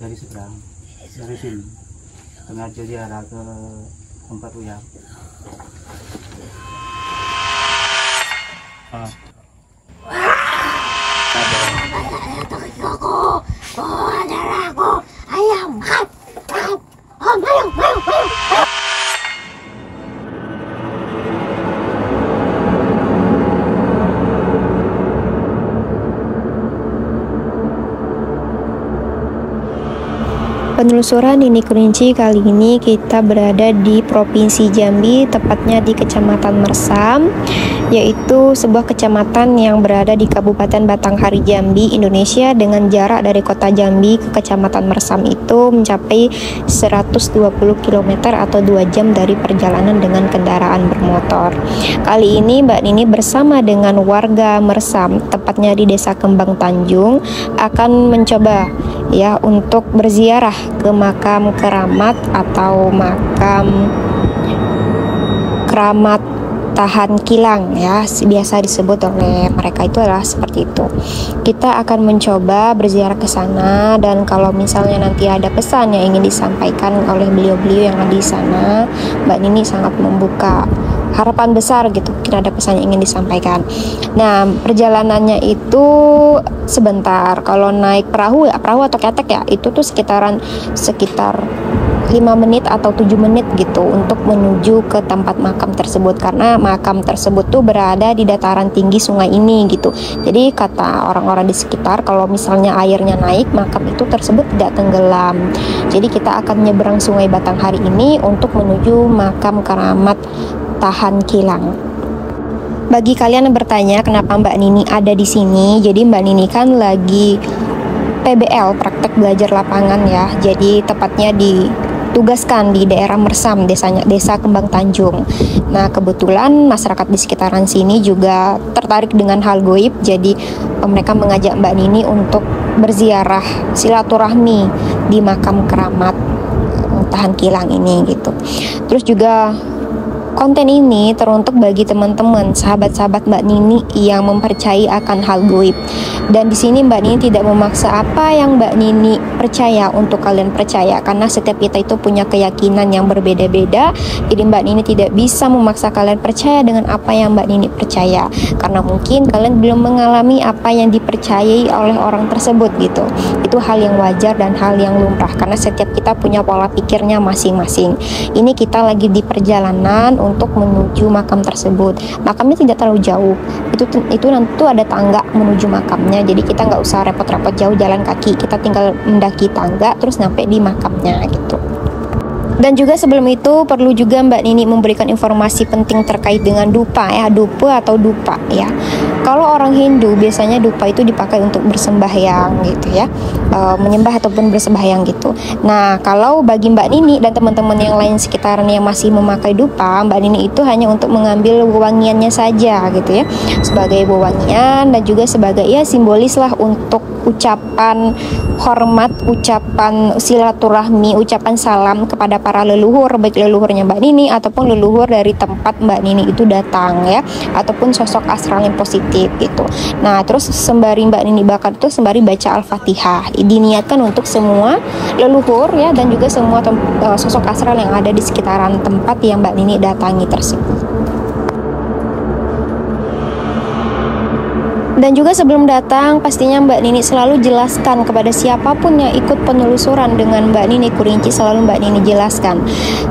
dari seberang, dari sini sengaja diarah ke tempat Uyang. Penelusuran Nini Kerinci kali ini kita berada di Provinsi Jambi, tepatnya di Kecamatan Mersam, yaitu sebuah kecamatan yang berada di Kabupaten Batanghari, Jambi, Indonesia, dengan jarak dari kota Jambi ke Kecamatan Mersam itu mencapai 120 km atau 2 jam dari perjalanan dengan kendaraan bermotor. Kali ini Mbak Nini bersama dengan warga Mersam, tepatnya di Desa Kembang Tanjung, akan mencoba ya untuk berziarah ke makam keramat atau makam keramat Tahan Kilang ya, biasa disebut oleh mereka itu adalah seperti itu. Kita akan mencoba berziarah ke sana, dan kalau misalnya nanti ada pesan yang ingin disampaikan oleh beliau-beliau yang ada di sana, Mbak Nini sangat membuka harapan besar gitu, mungkin ada pesan yang ingin disampaikan. Nah, perjalanannya itu sebentar. Kalau naik perahu atau ketek ya, itu tuh sekitar 5 menit atau 7 menit gitu untuk menuju ke tempat makam tersebut, karena makam tersebut tuh berada di dataran tinggi sungai ini gitu. Jadi kata orang-orang di sekitar, kalau misalnya airnya naik, makam itu tersebut tidak tenggelam. Jadi kita akan nyebrang sungai Batanghari ini untuk menuju makam keramat Tahan Kilang. Bagi kalian yang bertanya kenapa Mbak Nini ada di sini, jadi Mbak Nini kan lagi PBL, praktek belajar lapangan ya. Jadi tepatnya ditugaskan di daerah Mersam, Desa Kembang Tanjung. Nah, kebetulan masyarakat di sekitaran sini juga tertarik dengan hal goib, jadi mereka mengajak Mbak Nini untuk berziarah silaturahmi di makam keramat Tahan Kilang ini gitu. Terus juga konten ini teruntuk bagi teman-teman, sahabat-sahabat Mbak Nini yang mempercayai akan hal goib. Dan di sini Mbak Nini tidak memaksa apa yang Mbak Nini percaya untuk kalian percaya, karena setiap kita itu punya keyakinan yang berbeda-beda. Jadi Mbak Nini tidak bisa memaksa kalian percaya dengan apa yang Mbak Nini percaya, karena mungkin kalian belum mengalami apa yang dipercayai oleh orang tersebut gitu. Itu hal yang wajar dan hal yang lumrah, karena setiap kita punya pola pikirnya masing-masing. Ini kita lagi di perjalanan untuk menuju makam tersebut. Makamnya tidak terlalu jauh, itu nanti tuh ada tangga menuju makamnya, jadi kita nggak usah repot-repot jauh jalan kaki, kita tinggal mendaki tangga terus sampai di makamnya gitu. Dan juga sebelum itu perlu juga Mbak Nini memberikan informasi penting terkait dengan dupa ya, dupa atau dupa ya. Kalau orang Hindu biasanya dupa itu dipakai untuk bersembahyang gitu ya, menyembah ataupun bersembahyang gitu. Nah, kalau bagi Mbak Nini dan teman-teman yang lain sekitaran yang masih memakai dupa, Mbak Nini itu hanya untuk mengambil wewangiannya saja gitu ya, sebagai wewangian dan juga sebagai ya simbolis lah untuk ucapan hormat, ucapan silaturahmi, ucapan salam kepada para leluhur, baik leluhurnya Mbak Nini ataupun leluhur dari tempat Mbak Nini itu datang ya, ataupun sosok astral yang positif gitu. Nah, terus sembari Mbak Nini bakar itu sembari baca Al-Fatihah, diniatkan untuk semua leluhur ya, dan juga semua sosok astral yang ada di sekitaran tempat yang Mbak Nini datangi tersebut. Dan juga sebelum datang, pastinya Mbak Nini selalu jelaskan kepada siapapun yang ikut penelusuran dengan Mbak Nini Kerinci, selalu Mbak Nini jelaskan.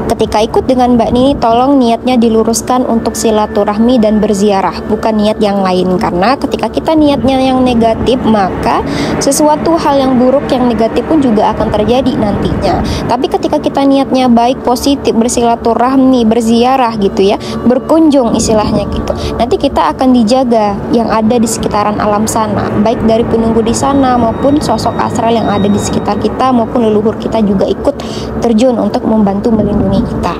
Ketika ikut dengan Mbak Nini, tolong niatnya diluruskan untuk silaturahmi dan berziarah, bukan niat yang lain. Karena ketika kita niatnya yang negatif, maka sesuatu hal yang buruk, yang negatif pun juga akan terjadi nantinya. Tapi ketika kita niatnya baik, positif, bersilaturahmi, berziarah gitu ya, berkunjung istilahnya gitu, nanti kita akan dijaga yang ada di sekitar alam sana, baik dari penunggu di sana maupun sosok astral yang ada di sekitar kita, maupun leluhur kita juga ikut terjun untuk membantu melindungi kita.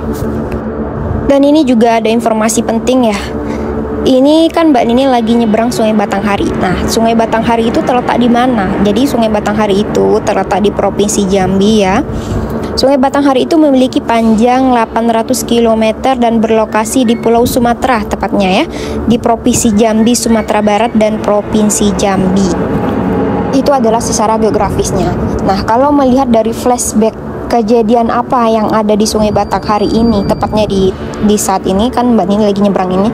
Dan ini juga ada informasi penting ya. Ini kan Mbak Nini lagi nyebrang Sungai Batanghari. Nah, Sungai Batanghari itu terletak di mana? Jadi Sungai Batanghari itu terletak di Provinsi Jambi ya. Sungai Batanghari itu memiliki panjang 800 km dan berlokasi di Pulau Sumatera tepatnya ya, di Provinsi Jambi, Sumatera Barat dan Provinsi Jambi. Itu adalah secara geografisnya. Nah, kalau melihat dari flashback kejadian apa yang ada di Sungai Batak hari ini, tepatnya di saat ini kan Mbak Nini lagi nyebrang ini,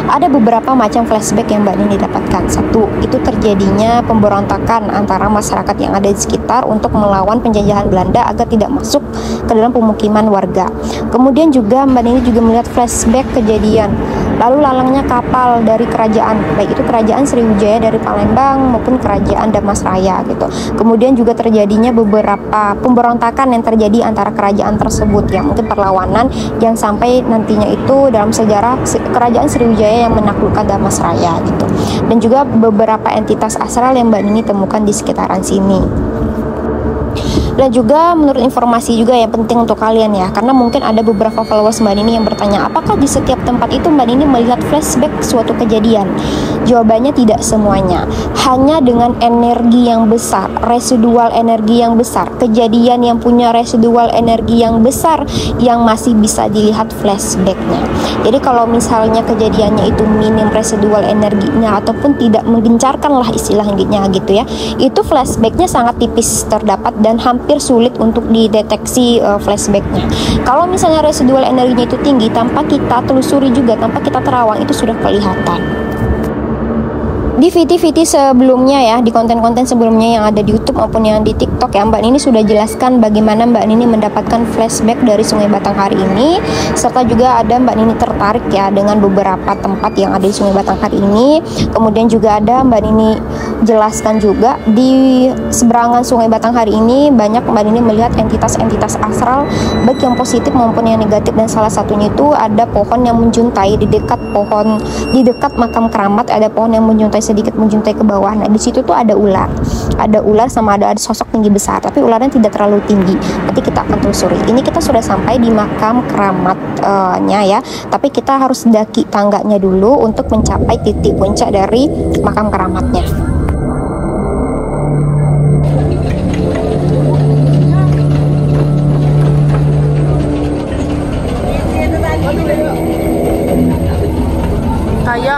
ada beberapa macam flashback yang Mbak Nini dapatkan. Satu, itu terjadinya pemberontakan antara masyarakat yang ada di sekitar untuk melawan penjajahan Belanda agar tidak masuk ke dalam pemukiman warga. Kemudian juga Mbak Nini juga melihat flashback kejadian lalu lalangnya kapal dari kerajaan, baik itu kerajaan Sriwijaya dari Palembang maupun kerajaan Damasraya gitu. Kemudian juga terjadinya beberapa pemberontakan yang terjadi antara kerajaan tersebut, yang mungkin perlawanan yang sampai nantinya itu dalam sejarah kerajaan Sriwijaya yang menaklukkan Damasraya gitu. Dan juga beberapa entitas astral yang Mbak Nini temukan di sekitaran sini. Dan juga menurut informasi juga yang penting untuk kalian ya, karena mungkin ada beberapa followers Mbak Nini yang bertanya, apakah di setiap tempat itu Mbak Nini melihat flashback suatu kejadian? Jawabannya tidak semuanya. Hanya dengan energi yang besar, residual energi yang besar, kejadian yang punya residual energi yang besar yang masih bisa dilihat flashbacknya. Jadi kalau misalnya kejadiannya itu minim residual energinya ataupun tidak menggencarkan lah istilahnya gitu ya, itu flashbacknya sangat tipis terdapat dan hampir sulit untuk dideteksi flashbacknya. Kalau misalnya residual energinya itu tinggi, tanpa kita telusuri juga, tanpa kita terawang, itu sudah kelihatan. Di VT-VT sebelumnya ya, di konten-konten sebelumnya yang ada di YouTube maupun yang di TikTok ya, Mbak Nini sudah jelaskan bagaimana Mbak Nini mendapatkan flashback dari Sungai Batang hari ini, serta juga ada Mbak Nini tertarik ya dengan beberapa tempat yang ada di Sungai Batang hari ini. Kemudian juga ada Mbak Nini jelaskan juga di seberangan Sungai Batang hari ini banyak Mbak Nini melihat entitas-entitas astral baik yang positif maupun yang negatif, dan salah satunya itu ada pohon yang menjuntai di dekat makam keramat, ada pohon yang menjuntai sedikit menjuntai ke bawah. Nah, di situ tuh ada ular sama ada sosok tinggi besar, tapi ularnya tidak terlalu tinggi. Nanti kita akan telusuri. Ini kita sudah sampai di makam keramatnya ya, tapi kita harus daki tangganya dulu untuk mencapai titik puncak dari makam keramatnya.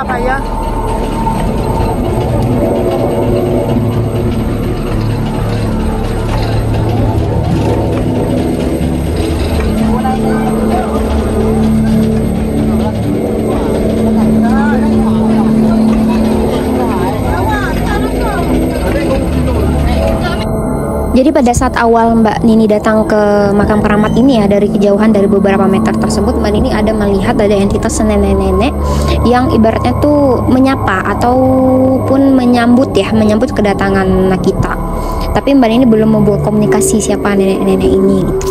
Payah. Jadi pada saat awal Mbak Nini datang ke makam keramat ini ya, dari kejauhan dari beberapa meter tersebut, Mbak Nini ada melihat ada entitas nenek-nenek yang ibaratnya tuh menyapa ataupun menyambut kedatangan kita. Tapi Mbak Nini belum membuat komunikasi siapa nenek-nenek ini gitu.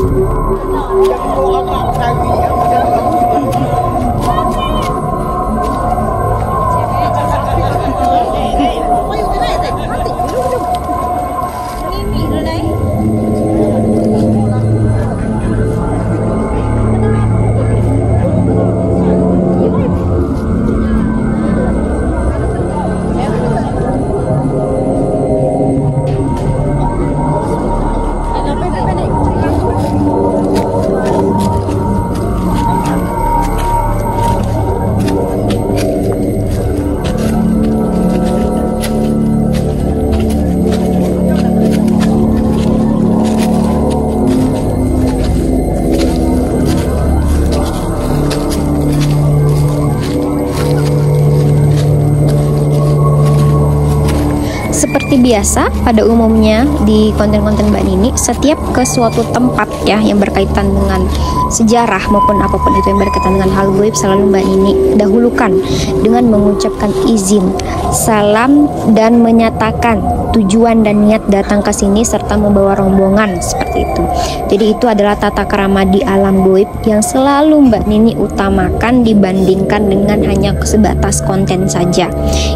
Seperti biasa pada umumnya di konten-konten Mbak Nini, setiap ke suatu tempat ya yang berkaitan dengan sejarah maupun apapun itu yang berkaitan dengan hal gaib, selalu Mbak Nini dahulukan dengan mengucapkan izin, salam, dan menyatakan tujuan dan niat datang ke sini serta membawa rombongan seperti itu. Jadi itu adalah tata krama di alam gaib yang selalu Mbak Nini utamakan dibandingkan dengan hanya sebatas konten saja.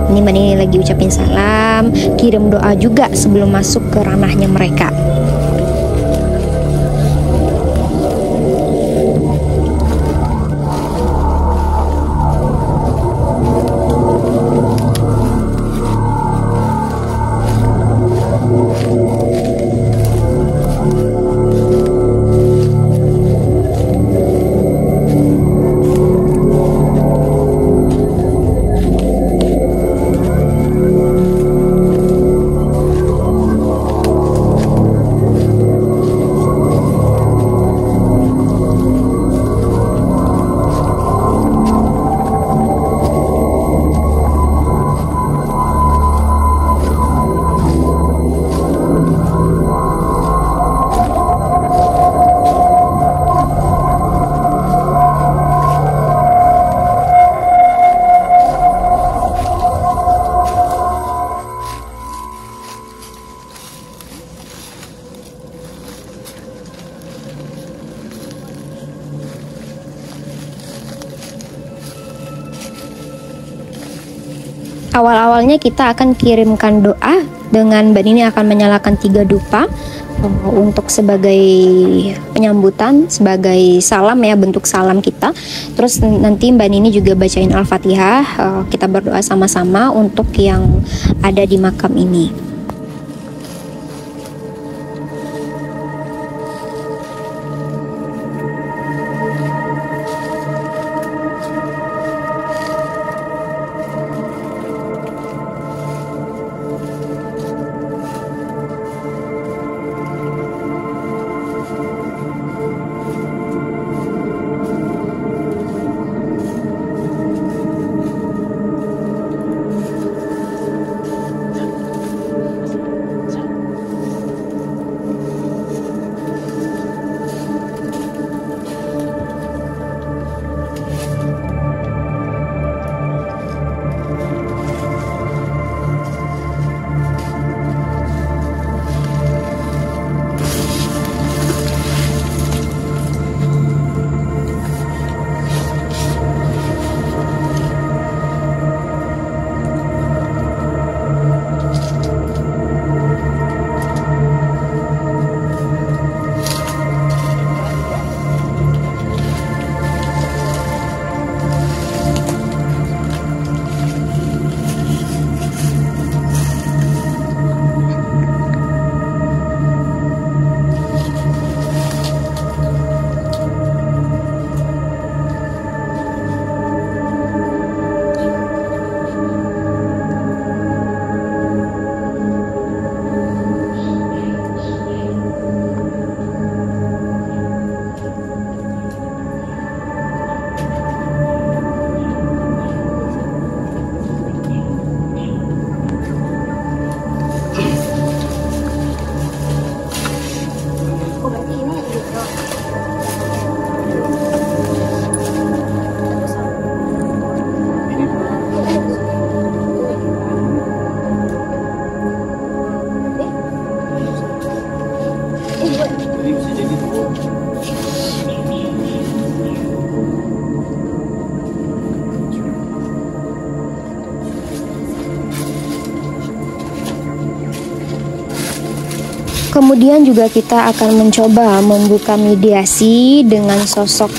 Ini Mbak Nini lagi ucapin salam, kirim doa juga sebelum masuk ke ranahnya mereka. Awal-awalnya kita akan kirimkan doa dengan Mbak Nini akan menyalakan 3 dupa untuk sebagai penyambutan, sebagai salam ya, bentuk salam kita. Terus nanti Mbak Nini juga bacain Al-Fatihah, kita berdoa sama-sama untuk yang ada di makam ini. Kemudian juga kita akan mencoba membuka mediasi dengan sosok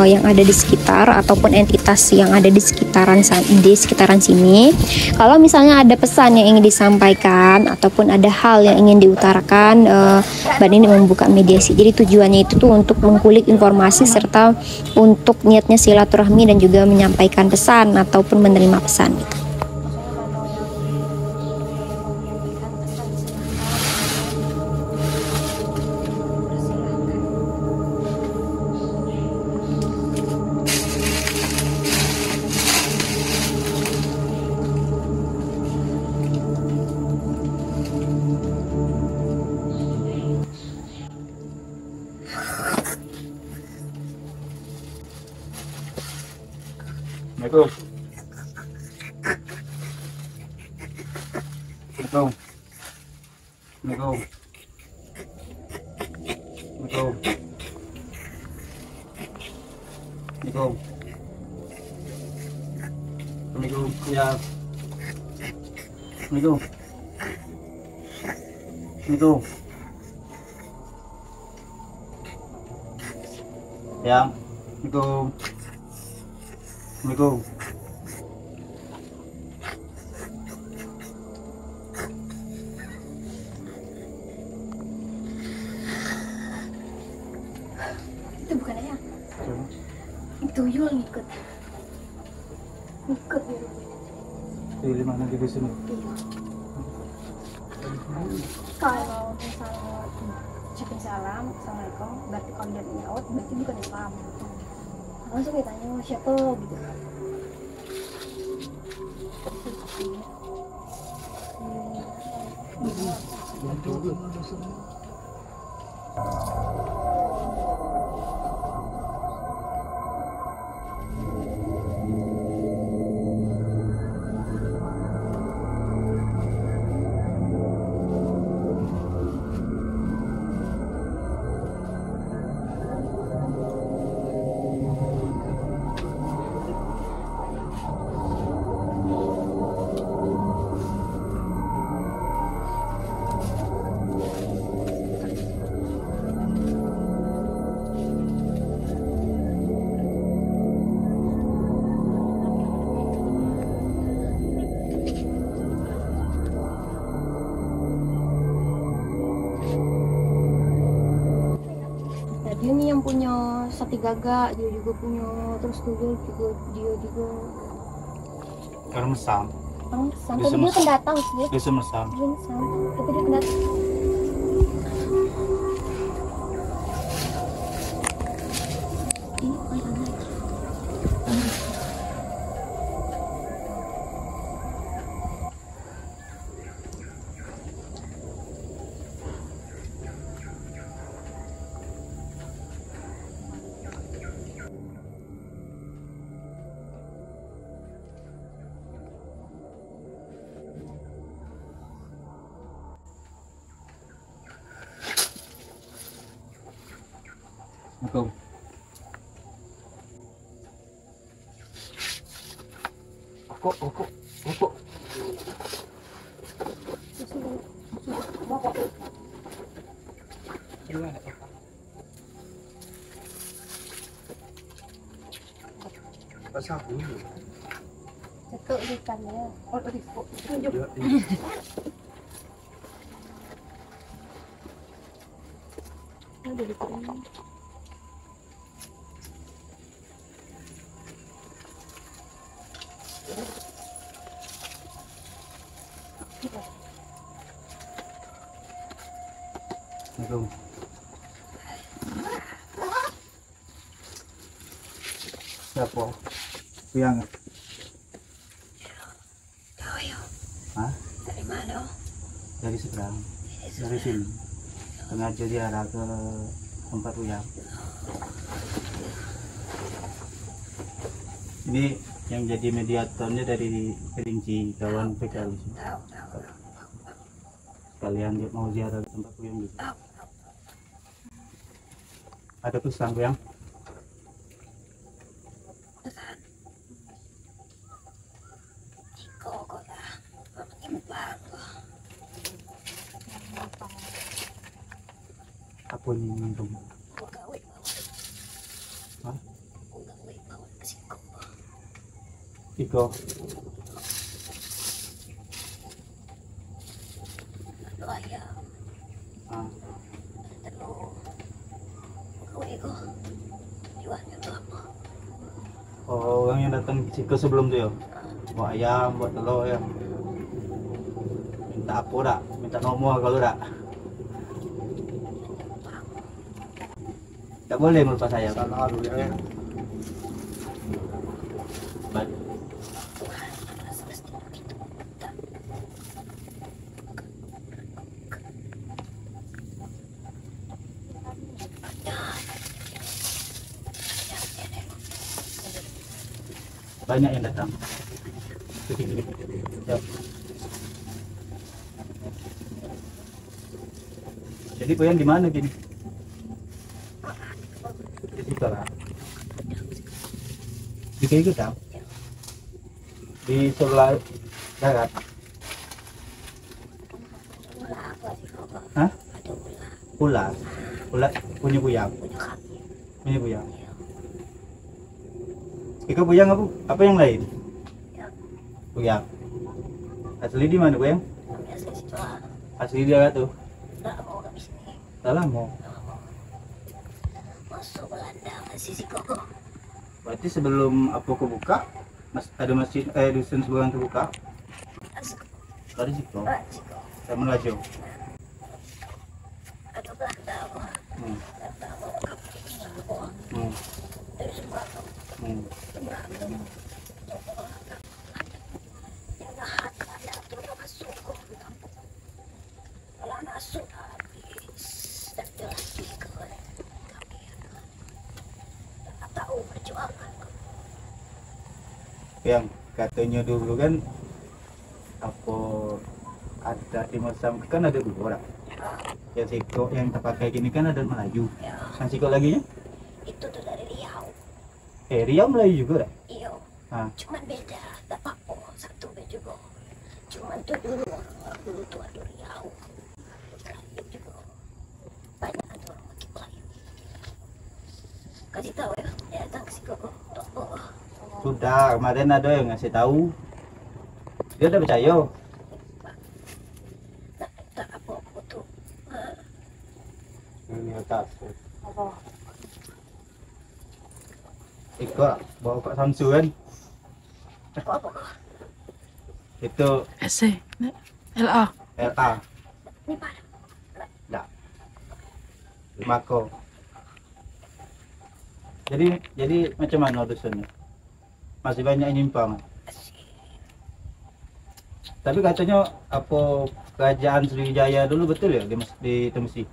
yang ada di sekitar ataupun entitas yang ada di sekitaran sini. Kalau misalnya ada pesan yang ingin disampaikan ataupun ada hal yang ingin diutarakan, Mbak Nini membuka mediasi. Jadi tujuannya itu tuh untuk mengkulik informasi serta untuk niatnya silaturahmi dan juga menyampaikan pesan ataupun menerima pesan gitu. Assalamualaikum. Ya. Assalamualaikum. Assalamualaikum. Ya. Assalamualaikum. Assalamualaikum. Itu bukan ayah. Itu Yul ngikut. Ikut ya. Pilih mana di sini? Iya. Kalau misalnya ucapin salam, assalamualaikum, berarti kalau dia nyaut, berarti bukan Islam. Langsung ditanya siapa gitu. Sati Gagak dia juga punya, terus dia juga Orang Mesam. sampai dia pendatang sih. Desa Mesam. Dia Mesam, tapi dia pendatang. Ini mana lagi? Aku. Pasal dulu. Cetuk ikannya. Oh, di kok. Ada di sini. Aku. Siapa? Yang? Tahu ya. Hah? Dari mana? Dari seberang. Dari sini. Sengaja diarah ke tempat Uyang. Ini yang jadi mediatornya dari Kerinci, kawan PKL. Sekalian dia mau ziarah ke tempat Uyang gitu. Ada pesan Uyang? Apa ini minum? Hah? Iko. Ah. Oh, orang yang datang ke Ciko sebelum tuh ya? Buat ayam, buat telur ya? Minta apa dak? Minta nomor kalau dak? Tak boleh melepas ayam. Salah dulu ya. Baik. Banyak yang datang. Ya. Jadi Boyan di mana gini? Di situ lah. Di kayak gitu di sebelah darat. Hah? Ular. Ular punya Buyang. Punya Buyang. Ika Buyang apa yang lain? Buyang. Asli di mana Buyang? Asli dia tuh. Salah mau. Masuk Belanda masih si Koko. Berarti sebelum apa kebuka, ada masjid dusun seberang terbuka. Tadi Siko. Saya melaju. Atau Belanda apa? Dari seberang. Yang katanya dulu kan apa ada di Mesam kan ada dua orang. Yang Siko yang terpakai gini kan ada Melayu. Yang Siko lagi nya? Itu tuh dari Riau. Riau Melayu juga dah? Iya. Cuman beda, tak apa satu beda juga. Cuman tuh dulu orang dulu tuh ada Riau. Melayu juga. Banyak ada orang Melayu. Kasih tahu ya, dia datang ke Siko. Sudah, kemarin ada yang ngasih tahu. Dia udah percaya. Tak apa tuh. Ini atas. Apa? Iko bawa Pak Samsu kan. Apa? Itu SC, LA. LA. Ini pada. Enggak. Mako. Jadi macam mana dusunnya? Masih banyak yang nyimpang. Tapi katanya apa kerajaan Sriwijaya dulu betul ya di Temesi?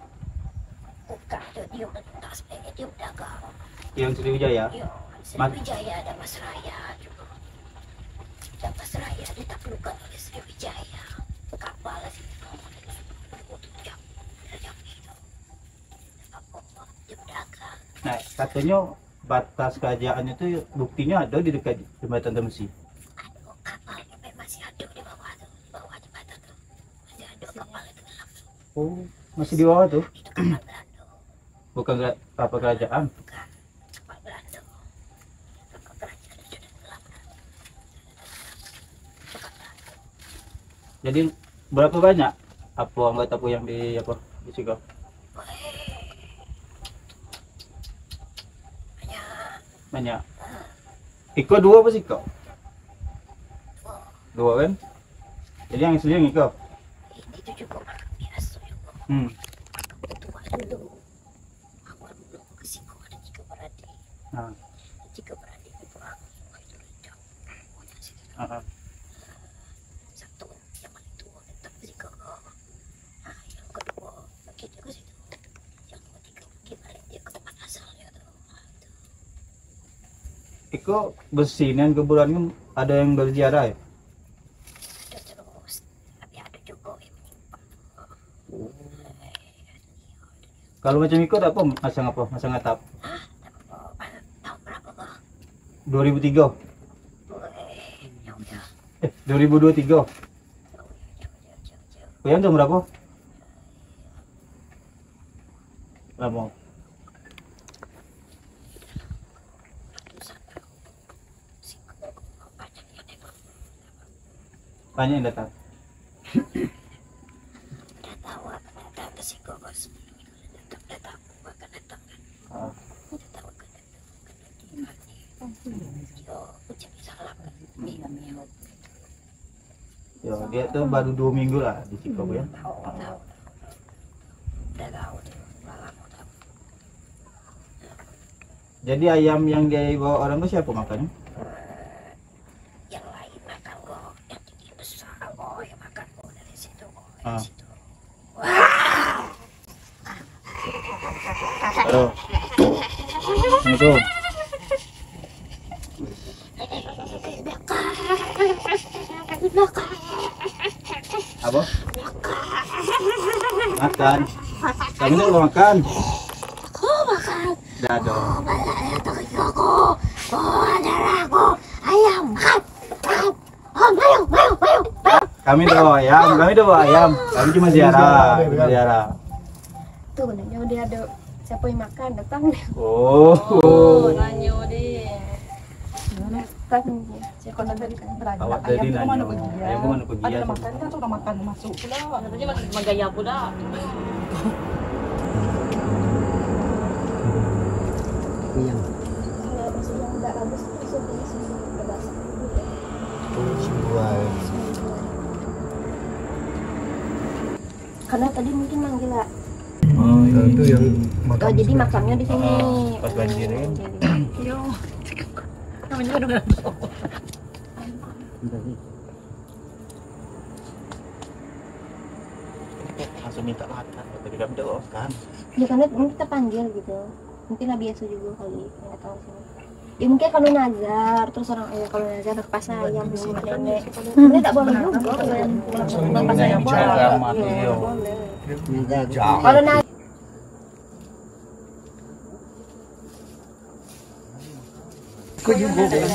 Bukan ada dia mentas dia berdagang. Yang Sriwijaya? Yo, Sriwijaya ada Mas Raya juga. Dan Mas Raya ditaklukkan oleh Sriwijaya. Kapal sih. Jam itu. Apa dia berdagang. Nah, katanya batas kerajaan itu buktinya ada di dekat jembatan Temesi. Aduh, kapalnya masih ada di bawah tuh, di bawah jembatan tuh. Masih ada kapal itu langsung. Oh, masih di bawah tuh? Itu kapal Belanda. Bukan apa kerajaan? Bukan kapal Belanda. Kapal kerajaan sudah gelap. Kapal Belanda. Jadi berapa banyak apa anggota yang di Siko? Banyak. Iko dua apa Siko? Dua kan? Jadi yang asli yang Iko. Ini tuh juga orang biasa juga. Tua dulu. Aku dulu ke Siko ada 3 beradik. Nah, 3 beradik itu aku semua itu rencang. Pokoknya situ. Satu yang paling tua tetap Siko. Nah, yang kedua pergi juga situ. Yang ketiga pergi balik dia ke tempat asalnya tuh. Nah, itu. Iko bersinan kuburannya ada yang berziarah ya? Ada terus. Tapi ada juga yang menyimpan. Kalau macam Iko ada apa? Masang atap? Tahun berapa bang? 2003. Ya udah. 2023. Jauh. Kalian tahun berapa? Lama. Banyak yang datang. Udah tahu akan datang ke Siko bos. Datang akan datang kan. Ah. Udah tahu akan datang. Yo, ucap salam kan. Ya, dia tuh baru 2 minggu lah di Siko ya. Tahu. Udah tahu tuh. Lama tahu. Jadi ayam yang dia bawa orang tuh siapa makannya? Yang lain makan kok. Yang tinggi besar kok. Yang makan kok dari situ kok. Ah. Dari situ. Halo. Assalamualaikum. Apa? Makan. Kami udah makan. Makan. Udah dong. Ayam. Kami udah bawa ayam. Kami cuma ziarah. Tuh nanya dia ada siapa yang makan datang Oh. Nanya deh. datang dia. Siapa tadi belajar Awak ayam tadi itu mana nanya. pergi ya? Ayam mana pergi Ada ya? makan kan sudah makan masuk pula. Katanya masih magaya pula. Kalau masih yang nggak bagus itu sudah sembuh basah. Karena tadi mungkin manggil lah. Oh, itu yang Oh, jadi makamnya di sini. pas banjirin. Yo. Namanya udah nggak tahu. Langsung minta makan. Tadi kami udah kan. Ya karena mungkin kita panggil gitu. Mungkin lah biasa juga kali. Nggak tahu sih. Ya mungkin kalau nazar terus orang kalau nazar ke pasar ayam sama nenek. Ini tak boleh juga. Bang pas saya Iya, boleh. Kalau nazar juga sih.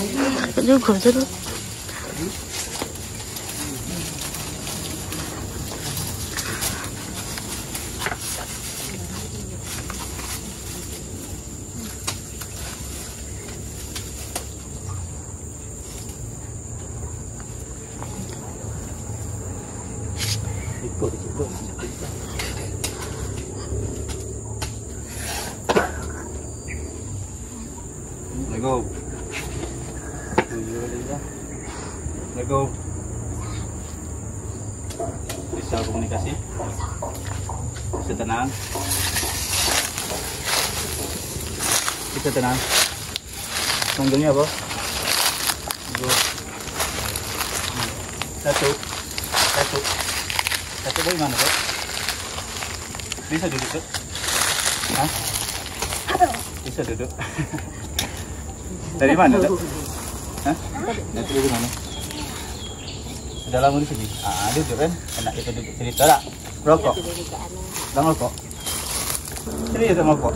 Ikut di situ. Assalamualaikum. Assalamualaikum. Bisa komunikasi? Bisa tenang? Bisa tenang? Manggilnya apa? Satu. Satu bagaimana, Pak? Bisa duduk, Pak? Hah? Bisa duduk? Dari mana, Pak? Hah? Nanti dari mana? Sudah lama di sini? Ah, duduk kan? Enak kita duduk cerita lah. Rokok? Bang rokok? Serius sama rokok?